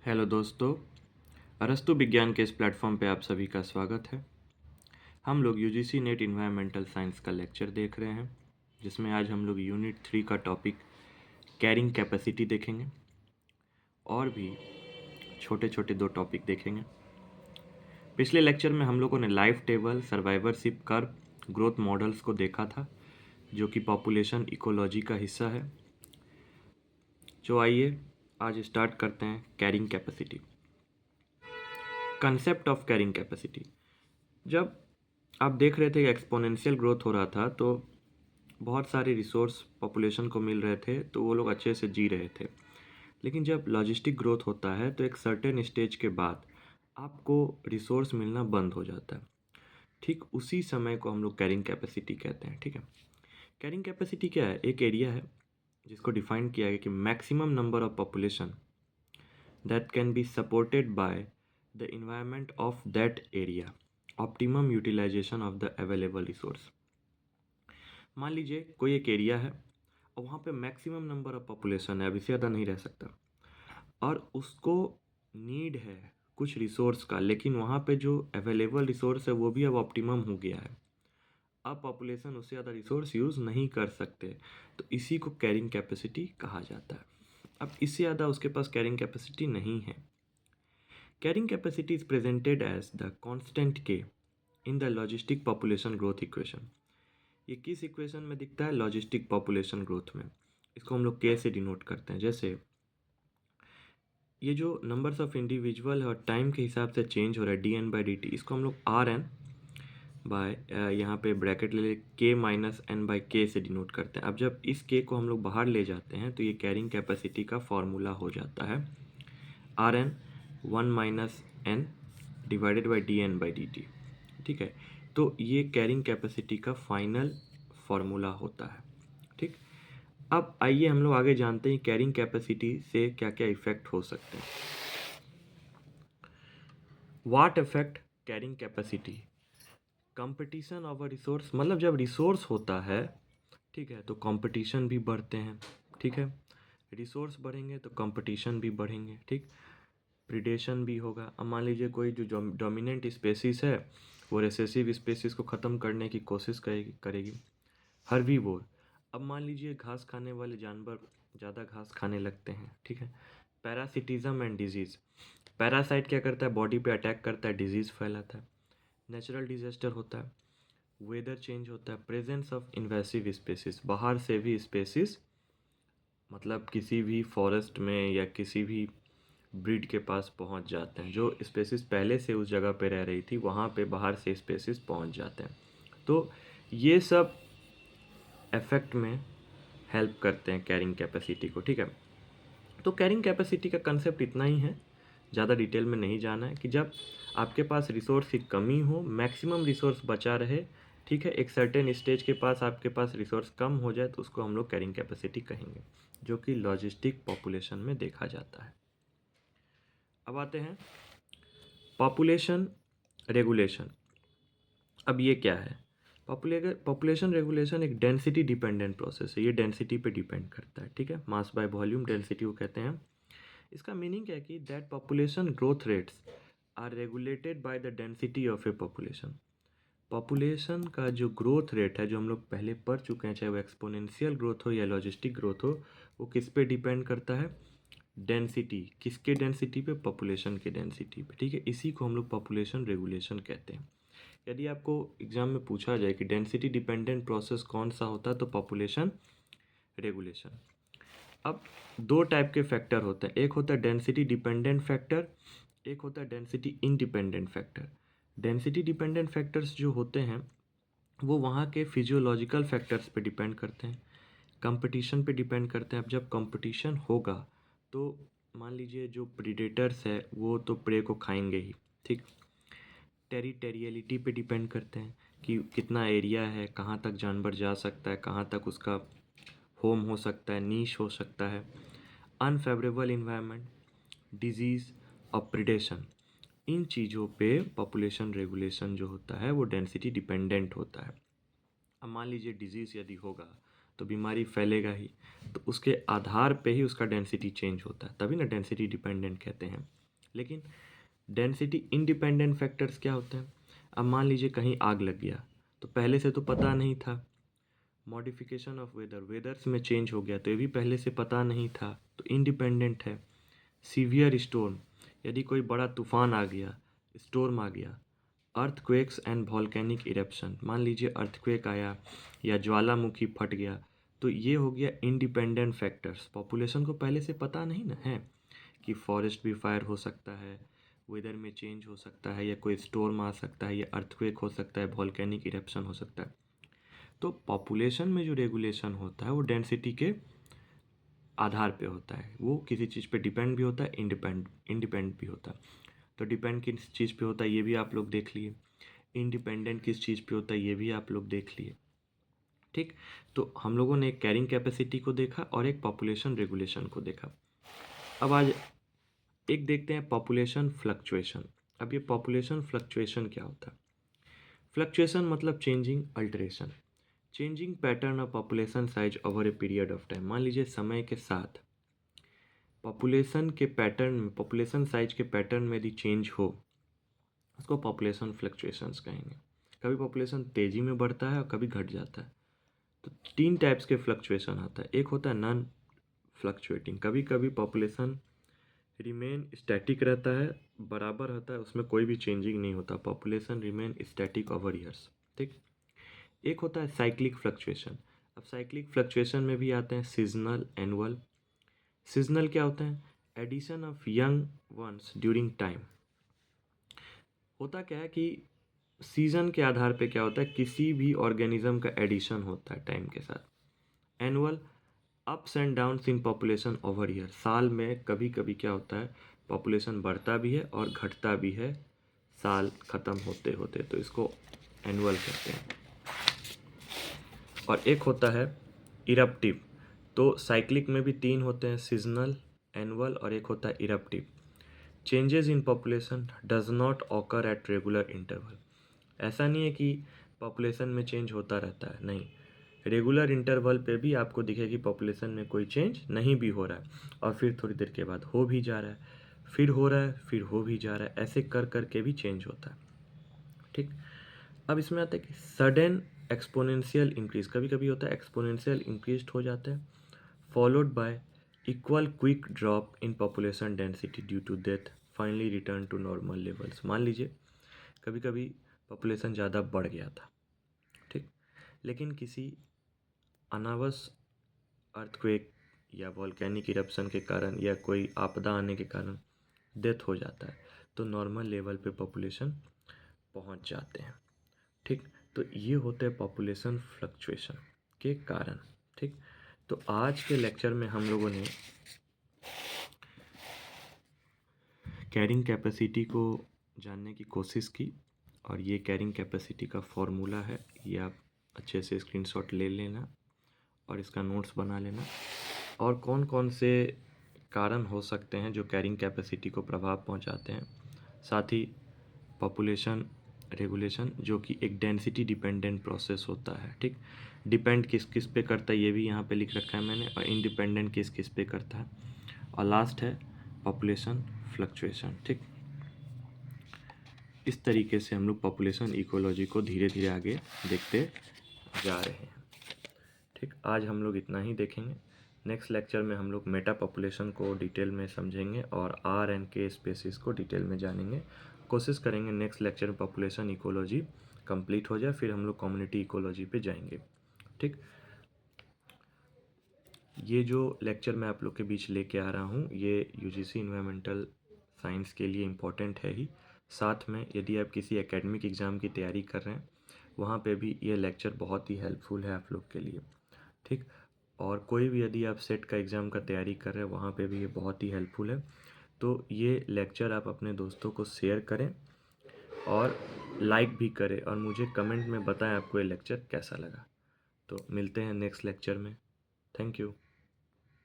Hello दोस्तों। अरस्तु विज्ञान के इस प्लेटफॉर्म पे आप सभी का स्वागत है। हम लोग यूजीसी नेट इन्वायरमेंटल साइंस का लेक्चर देख रहे हैं, जिसमें आज हम लोग यूनिट 3 का टॉपिक कैरिंग कैपेसिटी देखेंगे और भी छोटे छोटे दो टॉपिक देखेंगे। पिछले लेक्चर में हम लोगों ने life table, survivorship curve, growth models को देखा था, जो कि पॉपुलेशन इकोलॉजी का हिस्सा है। तो आइए आज स्टार्ट करते हैं carrying capacity. Concept of carrying capacity. जब आप देख रहे थे कि एक्सपोनेंशियल ग्रोथ हो रहा था, तो बहुत सारे रिसोर्स पॉपुलेशन को मिल रहे थे, तो वो लोग अच्छे से जी रहे थे। लेकिन जब लॉजिस्टिक ग्रोथ होता है तो एक सर्टेन स्टेज के बाद आपको रिसोर्स मिलना बंद हो जाता है। ठीक उसी समय को हम लोग कैरिंग कैपेसिटी कहते हैं। ठीक है, कैरिंग कैपेसिटी क्या है? एक एरिया है जिसको डिफाइन किया गया कि maximum number of population that can be supported by the environment of that area, optimum utilization of the available resource। मान लीजिए कोई एक एरिया है और वहाँ पे मैक्सिमम नंबर ऑफ पॉपुलेशन है, अभी से ज़्यादा नहीं रह सकता, और उसको नीड है कुछ रिसोर्स का, लेकिन वहाँ पे जो अवेलेबल रिसोर्स है वो भी अब ऑप्टिमम हो गया है। अब पॉपुलेशन उससे ज़्यादा रिसोर्स यूज़ नहीं कर सकते, तो इसी को कैरिंग कैपेसिटी कहा जाता है। अब इससे ज़्यादा उसके पास कैरिंग कैपेसिटी नहीं है। Carrying capacity is presented as the constant K in the logistic population growth equation। ये किस इक्वेशन में दिखता है? लॉजिस्टिक पॉपुलेशन ग्रोथ में। इसको हम लोग के से डिनोट करते हैं। जैसे ये जो नंबर्स ऑफ इंडिविजुअल है और टाइम के हिसाब से चेंज हो रहा है, D N by D T, इसको हम लोग आर एन बाय यहाँ पे ब्रैकेट ले के माइनस एन बाई के से डिनोट करते हैं। अब जब इस के को हम लोग बाहर ले जाते हैं तो ये कैरिंग कैपेसिटी का फॉर्मूला हो जाता है R N 1 - n divided by D N by D T. ठीक है, तो ये कैरिंग कैपेसिटी का फाइनल फॉर्मूला होता है। ठीक, अब आइए हम लोग आगे जानते हैं कैरिंग कैपेसिटी से क्या क्या इफेक्ट हो सकते हैं। What effect carrying capacity? Competition of a resource, मतलब जब रिसोर्स होता है, ठीक है, तो कंपटीशन भी बढ़ते हैं। ठीक है, रिसोर्स बढ़ेंगे तो कंपटीशन भी बढ़ेंगे। ठीक, प्रिडेशन भी होगा। अब मान लीजिए कोई जो डोमिनेंट स्पेसीज है वो रेसेसिव स्पेसीज को ख़त्म करने की कोशिश करेगी। हर्बीवोर, अब मान लीजिए घास खाने वाले जानवर ज़्यादा घास खाने लगते हैं। ठीक है, पैरासिटिज्म एंड डिजीज़, पैरासाइट क्या करता है? बॉडी पे अटैक करता है, डिजीज़ फैलाता है। नेचुरल डिजास्टर होता है, वेदर चेंज होता है। प्रेजेंस ऑफ इन्वेसिव स्पेसीज, बाहर से भी स्पेसीज, मतलब किसी भी फॉरेस्ट में या किसी भी ब्रीड के पास पहुंच जाते हैं। जो स्पेसीज पहले से उस जगह पे रह रही थी वहाँ पे बाहर से स्पेसीज पहुंच जाते हैं। तो ये सब इफेक्ट में हेल्प करते हैं कैरिंग कैपेसिटी को। ठीक है, तो कैरिंग कैपेसिटी का कंसेप्ट इतना ही है, ज़्यादा डिटेल में नहीं जाना है। कि जब आपके पास रिसोर्स की कमी हो, मैक्सिमम रिसोर्स बचा रहे, ठीक है, एक सर्टेन स्टेज के पास आपके पास रिसोर्स कम हो जाए, तो उसको हम लोग कैरिंग कैपेसिटी कहेंगे, जो कि लॉजिस्टिक पॉपुलेशन में देखा जाता है। अब आते हैं पॉपुलेशन रेगुलेशन। अब ये क्या है? पॉपुलेशन रेगुलेशन एक डेंसिटी डिपेंडेंट प्रोसेस है। ये डेंसिटी पे डिपेंड करता है। ठीक है, मास बाय वॉल्यूम डेंसिटी को कहते हैं। इसका मीनिंग क्या है कि that population growth rates are regulated by the density of a population. Population का जो ग्रोथ रेट है, जो हम लोग पहले पढ़ चुके हैं, चाहे वो एक्सपोनेंशियल ग्रोथ हो या लॉजिस्टिक ग्रोथ हो, वो किस पे डिपेंड करता है? डेंसिटी। किसके डेंसिटी पे? पॉपुलेशन के डेंसिटी पे। ठीक है, इसी को हम लोग पॉपुलेशन रेगुलेशन कहते हैं। यदि आपको एग्जाम में पूछा जाए कि डेंसिटी डिपेंडेंट प्रोसेस कौन सा होता है, तो पॉपुलेशन रेगुलेशन। अब दो टाइप के फैक्टर होते हैं, एक होता है डेंसिटी डिपेंडेंट फैक्टर, एक होता है density independent factor. Density dependent factors जो होते हैं वो वहाँ के फिजियोलॉजिकल फैक्टर्स पे डिपेंड करते हैं, कंपटीशन पे डिपेंड करते हैं। अब जब कंपटीशन होगा तो मान लीजिए जो प्रीडेटर्स है वो तो प्रे को खाएंगे ही। ठीक, टेरिटेरियलिटी पे डिपेंड करते हैं कि कितना एरिया है, कहाँ तक जानवर जा सकता है, कहाँ तक उसका होम हो सकता है, नीश हो सकता है। अनफेवरेबल इन्वायरमेंट, डिजीज़ और प्रिडेशन, इन चीज़ों पे पॉपुलेशन रेगुलेशन जो होता है वो डेंसिटी डिपेंडेंट होता है। अब मान लीजिए डिजीज़ यदि होगा तो बीमारी फैलेगा ही। तो उसके आधार पे ही उसका डेंसिटी चेंज होता है, तभी ना डेंसिटी डिपेंडेंट कहते हैं। लेकिन डेंसिटी इंडिपेंडेंट फैक्टर्स क्या होते हैं? अब मान लीजिए कहीं आग लग गया, तो पहले से तो पता नहीं था। मॉडिफिकेशन ऑफ वेदर, वेदर्स में चेंज हो गया, तो ये भी पहले से पता नहीं था, तो इंडिपेंडेंट है। सीवियर स्टॉर्म, यदि कोई बड़ा तूफान आ गया, स्टॉर्म आ गया। अर्थक्वेक्स एंड वॉल्केनिक इरप्शन, मान लीजिए अर्थक्वेक आया या ज्वालामुखी फट गया, तो ये हो गया इंडिपेंडेंट फैक्टर्स। पॉपुलेशन को पहले से पता नहीं ना है कि फॉरेस्ट भी फायर हो सकता है, वेदर में चेंज हो सकता है, या कोई स्टॉर्म आ सकता है, या अर्थक्वेक हो सकता है, वॉल्केनिक इरप्शन हो सकता है। तो पॉपुलेशन में जो रेगुलेशन होता है वो डेंसिटी के आधार पे होता है। वो किसी चीज़ पे डिपेंड भी होता है, इंडिपेंडेंट भी होता है। तो डिपेंड किस चीज़ पे होता है ये भी आप लोग देख लिए, इंडिपेंडेंट किस चीज़ पे होता है ये भी आप लोग देख लिए। ठीक, तो हम लोगों ने एक कैरिंग कैपेसिटी को देखा और एक पॉपुलेशन रेगुलेशन को देखा। अब आज एक देखते हैं पॉपुलेशन फ्लक्चुएशन। अब ये पॉपुलेशन फ्लक्चुएशन क्या होता है? फ्लक्चुएशन मतलब changing, alteration, changing pattern of population size over a period of time. मान लीजिए समय के साथ पॉपुलेशन के पैटर्न में, पॉपुलेशन साइज के पैटर्न में यदि चेंज हो, उसको पॉपुलेशन फ्लक्चुएशंस कहेंगे। कभी पॉपुलेशन तेज़ी में बढ़ता है और कभी घट जाता है। तो तीन टाइप्स के फ्लक्चुएशन आता है। एक होता है नॉन फ्लक्चुएटिंग, कभी कभी पॉपुलेशन रिमेन स्टैटिक रहता है, बराबर होता है, उसमें कोई भी चेंजिंग नहीं होता, population remain static over years. ठीक, एक होता है साइक्लिक फ्लक्चुएशन। अब साइक्लिक फ्लक्चुएशन में भी आते हैं सीजनल, एनुअल। सीजनल क्या होता है? Addition of young ones during time. होता क्या है कि सीजन के आधार पे क्या होता है, किसी भी ऑर्गेनिज्म का एडिशन होता है टाइम के साथ। Annual, ups and downs in population over year, साल में कभी कभी क्या होता है, पॉपुलेशन बढ़ता भी है और घटता भी है साल ख़त्म होते होते, तो इसको एनुअल कहते हैं। और एक होता है इरप्टिव। तो साइक्लिक में भी तीन होते हैं, सीजनल, एनुअल और एक होता है eruptive. Changes in population does not occur at regular interval. ऐसा नहीं है कि पॉपुलेशन में चेंज होता रहता है, नहीं, रेगुलर इंटरवल पे भी आपको दिखेगी पॉपुलेशन में कोई चेंज नहीं भी हो रहा है, और फिर थोड़ी देर के बाद हो भी जा रहा है, फिर हो रहा है, फिर हो भी जा रहा है, ऐसे कर कर के भी चेंज होता है। ठीक, अब इसमें आता है कि सडन एक्सपोनेंशियल इंक्रीज, कभी कभी होता है एक्सपोनेंशियल इंक्रीज हो जाता है, followed by equal quick drop in population density due to death, finally return to normal levels. मान लीजिए कभी कभी पॉपुलेशन ज़्यादा बढ़ गया था, ठीक, लेकिन किसी अनावश अर्थक्वेक या वॉल्केनिक इरप्शन के कारण या कोई आपदा आने के कारण डेथ हो जाता है, तो नॉर्मल लेवल पे पॉपुलेशन पहुंच जाते हैं। ठीक, तो ये होते हैं पॉपुलेशन फ्लक्चुएशन के कारण। ठीक, तो आज के लेक्चर में हम लोगों ने कैरिंग कैपेसिटी को जानने की कोशिश की, और ये कैरिंग कैपेसिटी का फॉर्मूला है, ये आप अच्छे से स्क्रीनशॉट ले लेना और इसका नोट्स बना लेना। और कौन कौन से कारण हो सकते हैं जो कैरिंग कैपेसिटी को प्रभाव पहुंचाते हैं, साथ ही पॉपुलेशन रेगुलेशन जो कि एक डेंसिटी डिपेंडेंट प्रोसेस होता है। ठीक, डिपेंड किस किस पे करता है ये भी यहाँ पे लिख रखा है मैंने, और इंडिपेंडेंट किस किस पे करता है, और लास्ट है पॉपुलेशन फ्लक्चुएशन। ठीक, इस तरीके से हम लोग पॉपुलेशन इकोलॉजी को धीरे धीरे आगे देखते जा रहे हैं। ठीक, आज हम लोग इतना ही देखेंगे। नेक्स्ट लेक्चर में हम लोग मेटा पॉपुलेशन को डिटेल में समझेंगे और आर एंड के स्पेसिस को डिटेल में जानेंगे। कोशिश करेंगे नेक्स्ट लेक्चर में पॉपुलेशन इकोलॉजी कंप्लीट हो जाए, फिर हम लोग कम्युनिटी इकोलॉजी पे जाएंगे। ठीक, ये जो लेक्चर मैं आप लोग के बीच लेके आ रहा हूँ ये यूजीसी इन्वायरमेंटल साइंस के लिए इम्पोर्टेंट है ही, साथ में यदि आप किसी एकेडमिक एग्ज़ाम की तैयारी कर रहे हैं वहाँ पे भी ये लेक्चर बहुत ही हेल्पफुल है आप लोग के लिए। ठीक, और कोई भी यदि आप सेट का एग्ज़ाम का तैयारी कर रहे हैं वहाँ पे भी ये बहुत ही हेल्पफुल है। तो ये लेक्चर आप अपने दोस्तों को शेयर करें और लाइक भी करें, और मुझे कमेंट में बताएं आपको ये लेक्चर कैसा लगा। तो मिलते हैं नेक्स्ट लेक्चर में। Thank you.